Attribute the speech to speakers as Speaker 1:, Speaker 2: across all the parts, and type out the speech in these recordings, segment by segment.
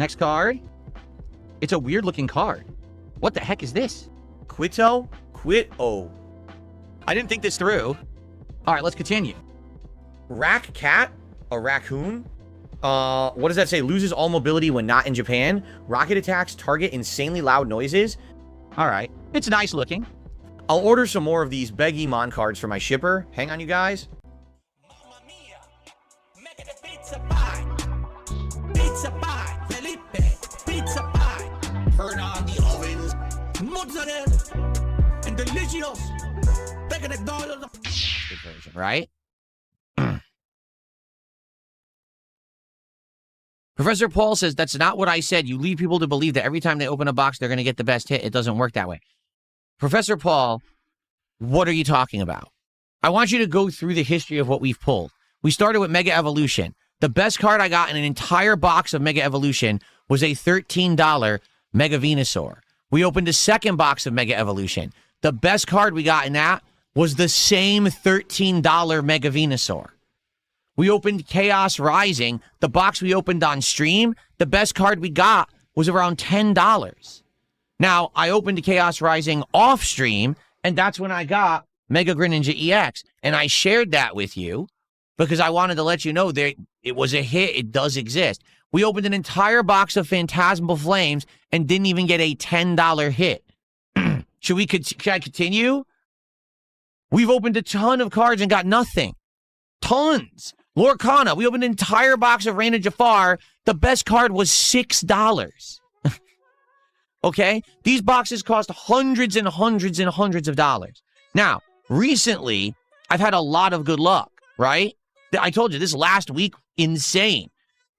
Speaker 1: Next card. It's a weird looking card. What the heck is this?
Speaker 2: Quito? Quito.
Speaker 1: I didn't think this through. All right, let's continue.
Speaker 2: Rack cat? A raccoon? What does that say? Loses all mobility when not in Japan. Rocket attacks target insanely loud noises.
Speaker 1: All right. It's nice looking.
Speaker 2: I'll order some more of these Beggy Mon cards for my shipper. Hang on, you guys. Pizza pie, Felipe, pizza pie. Turn on the ovens, mozzarella, and delicious.
Speaker 1: Good version, right? Professor Paul says, that's not what I said. You lead people to believe that every time they open a box, they're going to get the best hit. It doesn't work that way. Professor Paul, what are you talking about? I want you to go through the history of what we've pulled. We started with Mega Evolution. The best card I got in an entire box of Mega Evolution was a $13 Mega Venusaur. We opened a second box of Mega Evolution. The best card we got in that was the same $13 Mega Venusaur. We opened Chaos Rising. The box we opened on stream, the best card we got was around $10. Now, I opened Chaos Rising off stream, and that's when I got Mega Greninja EX. And I shared that with you because I wanted to let you know that it was a hit. It does exist. We opened an entire box of Phantasmal Flames and didn't even get a $10 hit. Should I continue? We've opened a ton of cards and got nothing. Tons. Lorcana, we opened an entire box of Reina Jafar. The best card was $6. Okay? These boxes cost hundreds and hundreds and hundreds of dollars. Now, recently, I've had a lot of good luck, right? I told you, this last week, insane.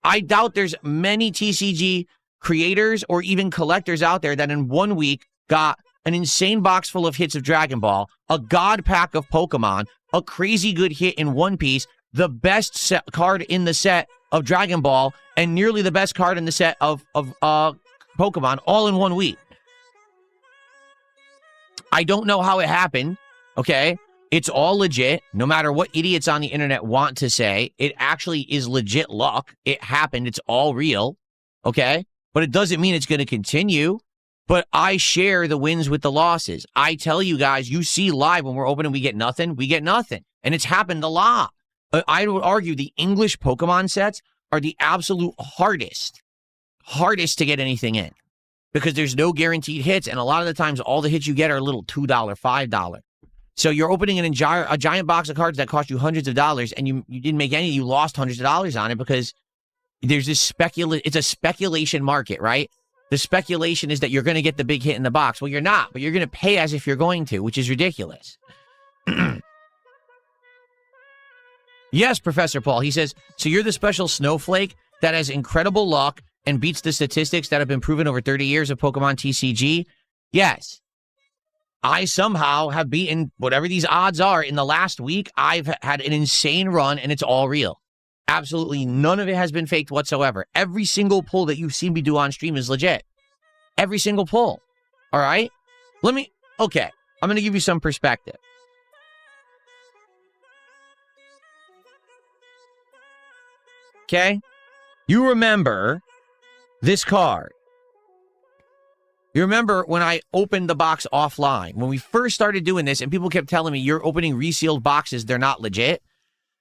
Speaker 1: I doubt there's many TCG creators or even collectors out there that in 1 week got an insane box full of hits of Dragon Ball, a god pack of Pokemon, a crazy good hit in One Piece, the best card in the set of Dragon Ball, and nearly the best card in the set of Pokemon, all in 1 week. I don't know how it happened, okay? It's all legit, no matter what idiots on the internet want to say. It actually is legit luck. It happened. It's all real, okay? But it doesn't mean it's going to continue. But I share the wins with the losses. I tell you guys, you see live when we're opening, we get nothing. We get nothing. And it's happened a lot. I would argue the English Pokemon sets are the absolute hardest to get anything in. Because there's no guaranteed hits. And a lot of the times, all the hits you get are a little $2, $5. So you're opening a giant box of cards that cost you hundreds of dollars, and you didn't make any. You lost hundreds of dollars on it because there's this it's a speculation market, right? The speculation is that you're going to get the big hit in the box. Well, you're not, but you're going to pay as if you're going to, which is ridiculous. Yes, Professor Paul. He says, so you're the special snowflake that has incredible luck and beats the statistics that have been proven over 30 years of Pokemon TCG? Yes. I somehow have beaten whatever these odds are. In the last week, I've had an insane run, and it's all real. Absolutely none of it has been faked whatsoever. Every single pull that you've seen me do on stream is legit. Every single pull. All right? Okay. I'm going to give you some perspective. Okay? You remember this card. You remember when I opened the box offline, when we first started doing this, and people kept telling me, you're opening resealed boxes, they're not legit.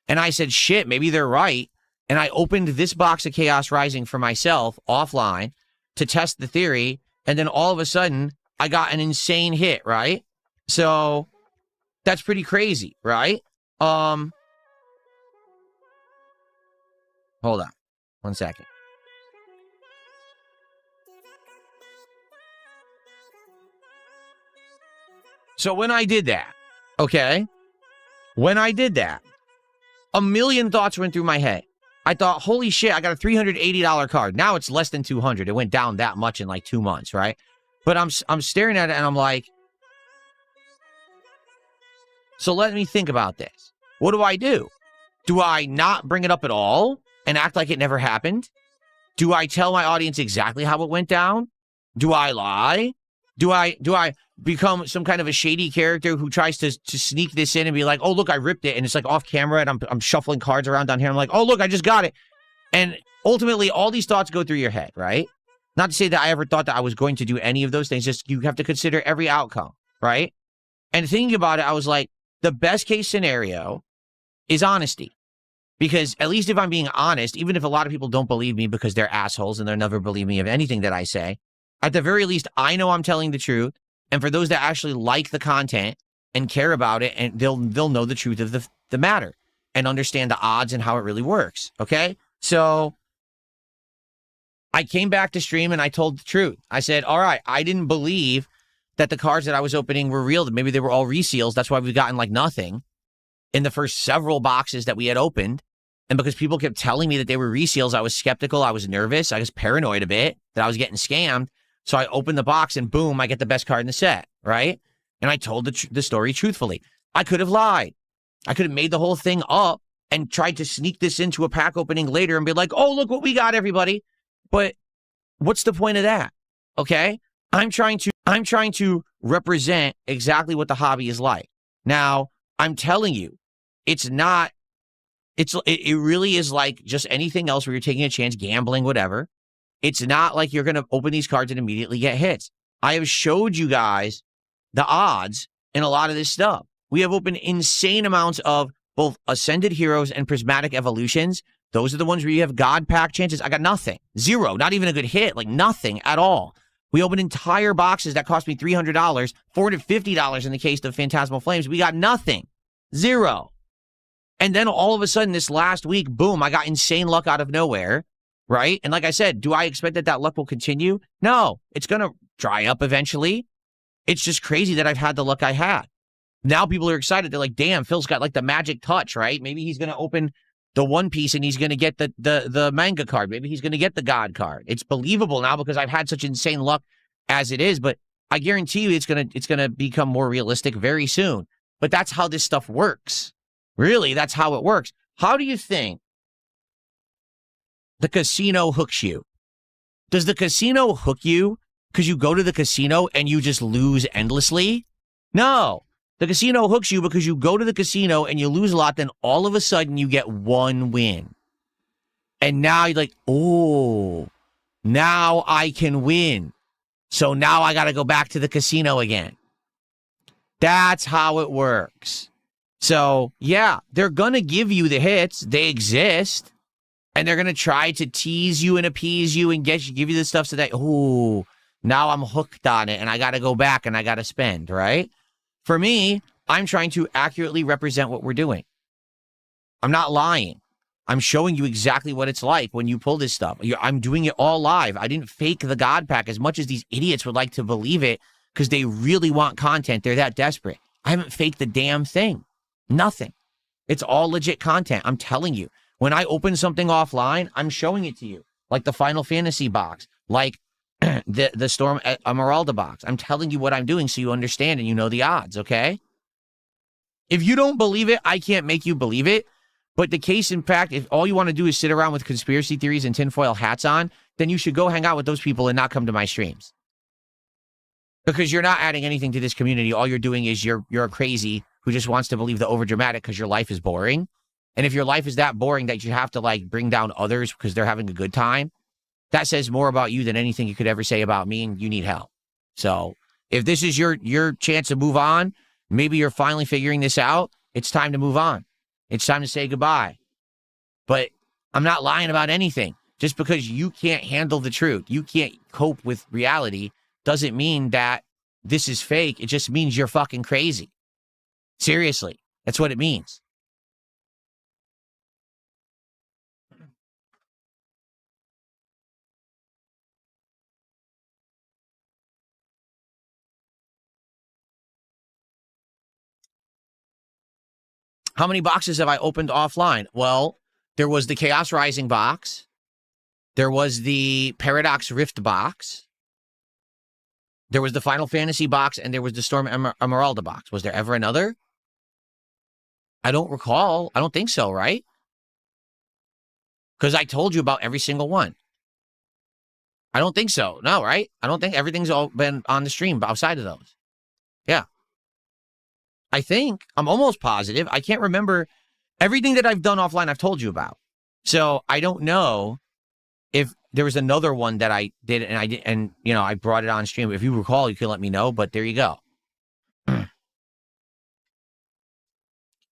Speaker 1: And I said, shit, maybe they're right. And I opened this box of Chaos Rising for myself offline to test the theory. And then all of a sudden, I got an insane hit, right? So that's pretty crazy, right? Hold on 1 second. So when I did that, okay, a million thoughts went through my head. I thought, holy shit, I got a $380 card. Now it's less than 200. It went down that much in like 2 months, right? But I'm staring at it and I'm like, so let me think about this. What do? Do I not bring it up at all and act like it never happened? Do I tell my audience exactly how it went down? Do I lie? Do I become some kind of a shady character who tries to sneak this in and be like, oh, look, I ripped it. And it's like off camera and I'm shuffling cards around down here. I'm like, oh, look, I just got it. And ultimately, all these thoughts go through your head, right? Not to say that I ever thought that I was going to do any of those things. Just you have to consider every outcome, right? And thinking about it, I was like, the best case scenario is honesty. Because at least if I'm being honest, even if a lot of people don't believe me because they're assholes and they'll never believe me of anything that I say, at the very least, I know I'm telling the truth. And for those that actually like the content and care about it, and they'll know the truth of the matter and understand the odds and how it really works. Okay? So I came back to stream and I told the truth. I said, all right, I didn't believe that the cards that I was opening were real. Maybe they were all reseals. That's why we've gotten like nothing in the first several boxes that we had opened. And because people kept telling me that they were reseals, I was skeptical. I was nervous. I was paranoid a bit that I was getting scammed. So I opened the box and boom, I get the best card in the set, right? And I told the story truthfully. I could have lied. I could have made the whole thing up and tried to sneak this into a pack opening later and be like, oh, look what we got, everybody. But what's the point of that? Okay? I'm trying to represent exactly what the hobby is like. Now, I'm telling you, it really is like just anything else where you're taking a chance, gambling, whatever. It's not like you're going to open these cards and immediately get hits. I have showed you guys the odds in a lot of this stuff. We have opened insane amounts of both Ascended Heroes and Prismatic Evolutions. Those are the ones where you have God pack chances. I got nothing. Zero. Not even a good hit. Like nothing at all. We opened entire boxes that cost me $300, $450 in the case of Phantasmal Flames. We got nothing. Zero. And then all of a sudden this last week, boom, I got insane luck out of nowhere, right? And like I said, do I expect that that luck will continue? No, it's going to dry up eventually. It's just crazy that I've had the luck I had. Now people are excited. They're like, damn, Phil's got like the magic touch, right? Maybe he's going to open the One Piece and he's going to get the manga card. Maybe he's going to get the God card. It's believable now because I've had such insane luck as it is, but I guarantee you it's going to become more realistic very soon. But that's how this stuff works. Really, that's how it works. How do you think the casino hooks you? Does the casino hook you because you go to the casino and you just lose endlessly? No. The casino hooks you because you go to the casino and you lose a lot, then all of a sudden you get one win. And now you're like, oh, now I can win. So now I got to go back to the casino again. That's how it works. So, yeah, they're going to give you the hits. They exist. And they're going to try to tease you and appease you and give you the stuff so that, oh, now I'm hooked on it and I got to go back and I got to spend, right? For me, I'm trying to accurately represent what we're doing. I'm not lying. I'm showing you exactly what it's like when you pull this stuff. I'm doing it all live. I didn't fake the God pack as much as these idiots would like to believe it because they really want content. They're that desperate. I haven't faked the damn thing. Nothing. It's all legit content. I'm telling you. When I open something offline, I'm showing it to you. Like the Final Fantasy box. Like the Storm Emeralda box. I'm telling you what I'm doing so you understand and you know the odds, okay? If you don't believe it, I can't make you believe it. But the case in fact, if all you want to do is sit around with conspiracy theories and tinfoil hats on, then you should go hang out with those people and not come to my streams. Because you're not adding anything to this community. All you're doing is you're a crazy who just wants to believe the overdramatic because your life is boring. And if your life is that boring that you have to like bring down others because they're having a good time, that says more about you than anything you could ever say about me, and you need help. So if this is your chance to move on, maybe you're finally figuring this out, it's time to move on. It's time to say goodbye. But I'm not lying about anything. Just because you can't handle the truth, you can't cope with reality, doesn't mean that this is fake. It just means you're fucking crazy. Seriously, that's what it means. How many boxes have I opened offline? Well, there was the Chaos Rising box. There was the Paradox Rift box. There was the Final Fantasy box, and there was the Storm Emeralda box. Was there ever another? I don't recall. I don't think so, right? Because I told you about every single one. I don't think so. No, right? I don't think everything's all been on the stream outside of those. Yeah. I think. I'm almost positive. I can't remember. Everything that I've done offline, I've told you about. So I don't know if there was another one that I did and I brought it on stream. If you recall, you can let me know, but there you go.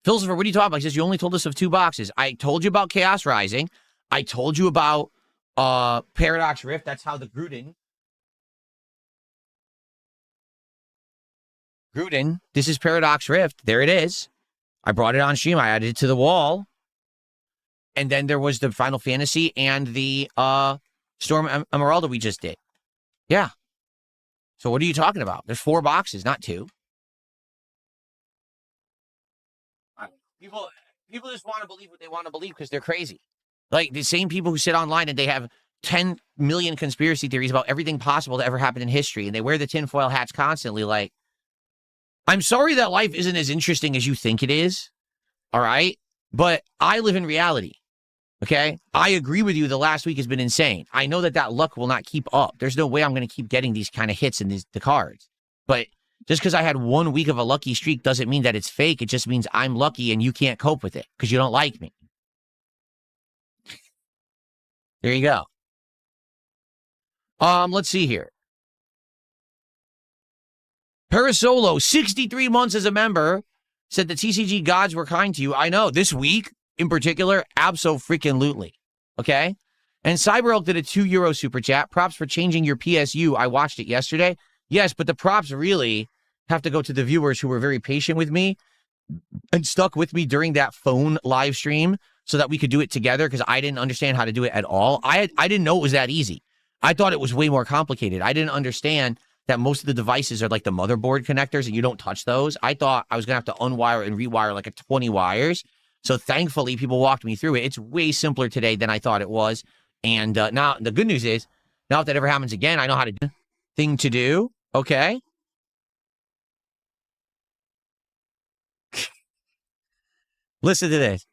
Speaker 1: Philosopher, what are you talking about? He says, you only told us of 2 boxes. I told you about Chaos Rising. I told you about Paradox Rift. That's how the Gruden, this is Paradox Rift. There it is. I brought it on stream. I added it to the wall. And then there was the Final Fantasy and the Storm Emeralda we just did. Yeah. So what are you talking about? There's 4 boxes, not 2. People just want to believe what they want to believe because they're crazy. Like the same people who sit online and they have 10 million conspiracy theories about everything possible to ever happen in history, and they wear the tinfoil hats constantly. Like, I'm sorry that life isn't as interesting as you think it is, all right? But I live in reality, okay? I agree with you. The last week has been insane. I know that luck will not keep up. There's no way I'm going to keep getting these kind of hits in the cards. But just because I had 1 week of a lucky streak doesn't mean that it's fake. It just means I'm lucky and you can't cope with it because you don't like me. There you go. Let's see here. Parasolo, 63 months as a member, said the TCG gods were kind to you. I know. This week, in particular, abso-freaking-lutely. Okay? And Cyberelk did a €2 super chat. Props for changing your PSU. I watched it yesterday. Yes, but the props really have to go to the viewers who were very patient with me and stuck with me during that phone live stream so that we could do it together because I didn't understand how to do it at all. I didn't know it was that easy. I thought it was way more complicated. I didn't understand that most of the devices are like the motherboard connectors and you don't touch those. I thought I was going to have to unwire and rewire like 20 wires. So thankfully, people walked me through it. It's way simpler today than I thought it was. And now the good news is, now if that ever happens again, I know how to do thing to do. Okay. Listen to this.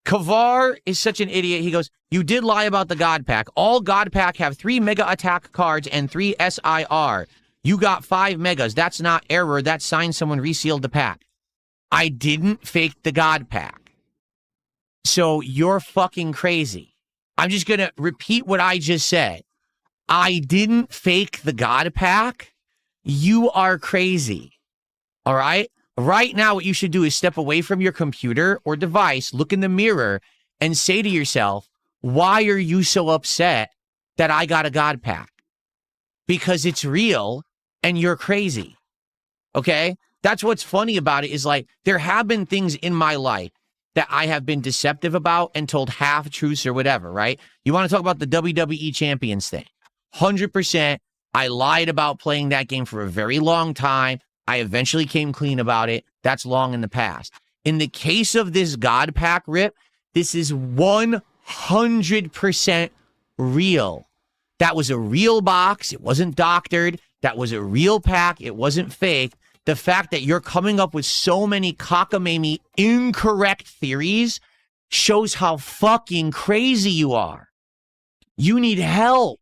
Speaker 1: Kavar is such an idiot. He goes, you did lie about the God Pack. All God Pack have 3 Mega Attack cards and 3 SIR. You got 5 Megas. That's not error. That's sign someone resealed the pack. I didn't fake the God Pack. So you're fucking crazy. I'm just going to repeat what I just said. I didn't fake the God Pack. You are crazy. All right? Right now, what you should do is step away from your computer or device, look in the mirror, and say to yourself, why are you so upset that I got a God Pack? Because it's real and you're crazy. Okay? That's what's funny about it is like, there have been things in my life that I have been deceptive about and told half truths or whatever, right? You want to talk about the WWE Champions thing? 100%. I lied about playing that game for a very long time. I eventually came clean about it. That's long in the past. In the case of this God Pack rip, this is 100% real. That was a real box. It wasn't doctored. That was a real pack. It wasn't fake. The fact that you're coming up with so many cockamamie incorrect theories shows how fucking crazy you are. You need help.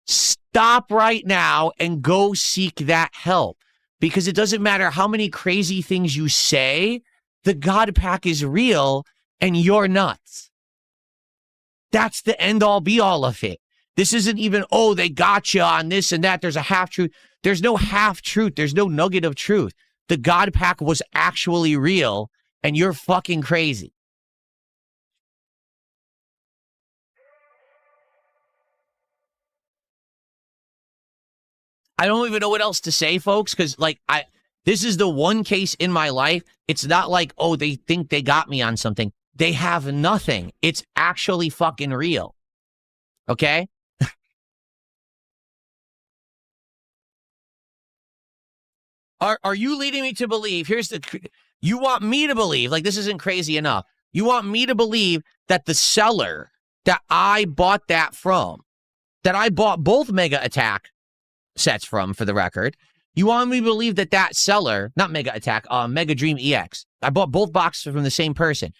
Speaker 1: Stop right now and go seek that help. Because it doesn't matter how many crazy things you say, the God Pack is real and you're nuts. That's the end all be all of it. This isn't even, oh, they got you on this and that. There's a half truth. There's no half truth. There's no nugget of truth. The God Pack was actually real and you're fucking crazy. I don't even know what else to say, folks, because this is the one case in my life. It's not like, oh, they think they got me on something. They have nothing. It's actually fucking real. Okay? Are you leading me to believe, you want me to believe, like this isn't crazy enough. You want me to believe that the seller that I bought that from, that I bought both Mega Attack sets from, for the record, you want me to believe that that seller, not Mega Attack, Mega Dream EX, I bought both boxes from the same person.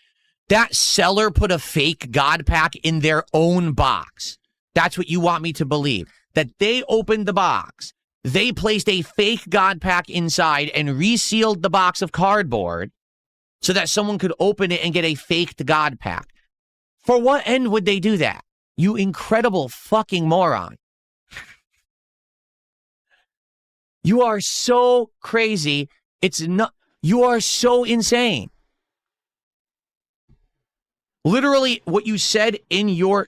Speaker 1: That seller put a fake God Pack in their own box. That's what you want me to believe. That they opened the box, they placed a fake God Pack inside and resealed the box of cardboard so that someone could open it and get a faked God Pack. For what end would they do that? You incredible fucking moron. You are so crazy. It's not, you are so insane. Literally, what you said in your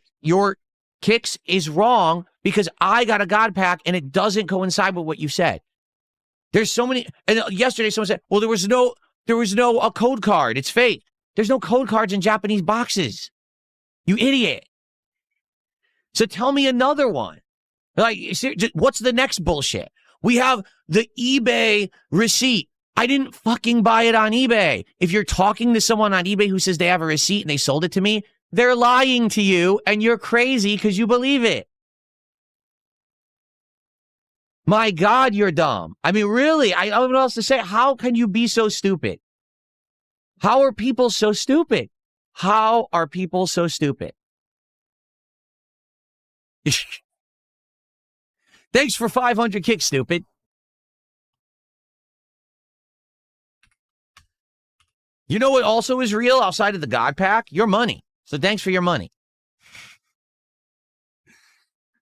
Speaker 1: kicks is wrong because I got a God pack and it doesn't coincide with what you said. There's so many, and yesterday someone said, well, there was no a code card. It's fake. There's no code cards in Japanese boxes. You idiot. So tell me another one. Like, what's the next bullshit? We have the eBay receipt. I didn't fucking buy it on eBay. If you're talking to someone on eBay who says they have a receipt and they sold it to me, they're lying to you and you're crazy because you believe it. My God, you're dumb. I mean, really, I don't know what else to say. How can you be so stupid? How are people so stupid? How are people so stupid? Thanks for 500 kicks, stupid. You know what also is real outside of the God pack? Your money. So thanks for your money.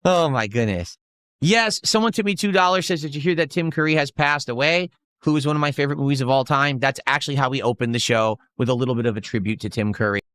Speaker 1: Oh, my goodness. Yes, someone tipped me $2, says, did you hear that Tim Curry has passed away? Who is one of my favorite movies of all time? That's actually how we opened the show, with a little bit of a tribute to Tim Curry.